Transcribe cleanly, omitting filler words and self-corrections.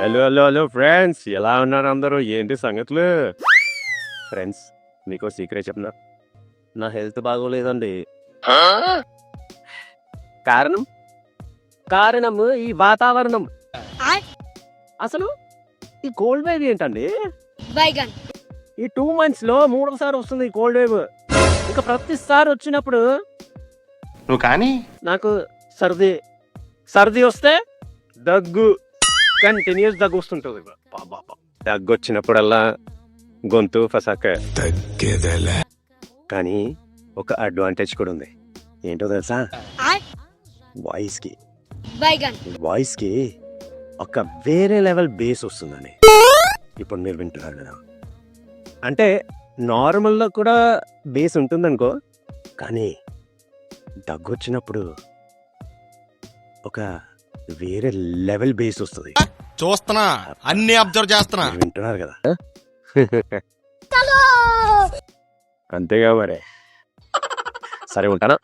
Hello hello hello friends, ఎలా ఉన్నారు అందరూ? ఏంటి సంగతులు? ఫ్రెండ్స్, మీకు సీక్రెట్ చెప్పనా? నా హెల్త్ బాగోలేదండి. కారణం కారణం ఈ వాతావరణం. అసలు ఈ కోల్డ్ వేవ్ ఏంటండి? బైగన్ ఈ 2 months లో 3సారి వస్తుంది ఈ కోల్డ్ వేవ్. ఇంకా ప్రతిసారి వచ్చినప్పుడు నువ్వు కానీ నాకు సర్ది వస్తే దగ్గు, కంటిన్యూస్ దగ్గు వస్తుంటుంది. దగ్గు వచ్చినప్పుడల్లా గొంతు ఫసాక. కానీ ఒక అడ్వాంటేజ్ కూడా ఉంది. ఏంటో తెలుసా? బైగన్ వాయిస్ కి ఒక వేరే లెవెల్ బేస్ వస్తుందని ఇప్పుడు మీరు వింటున్నారు కదా. అంటే నార్మల్లో కూడా బేస్ ఉంటుందనుకో, కానీ దగ్గు వచ్చినప్పుడు ఒక వేరే లెవెల్ బేస్ వస్తుంది. చూస్తున్నా, అన్ని అబ్జర్వ్ చేస్తున్నా. మీరు వింటున్నారు కదా. అంతేగా మరి. సరే, ఉంటానా?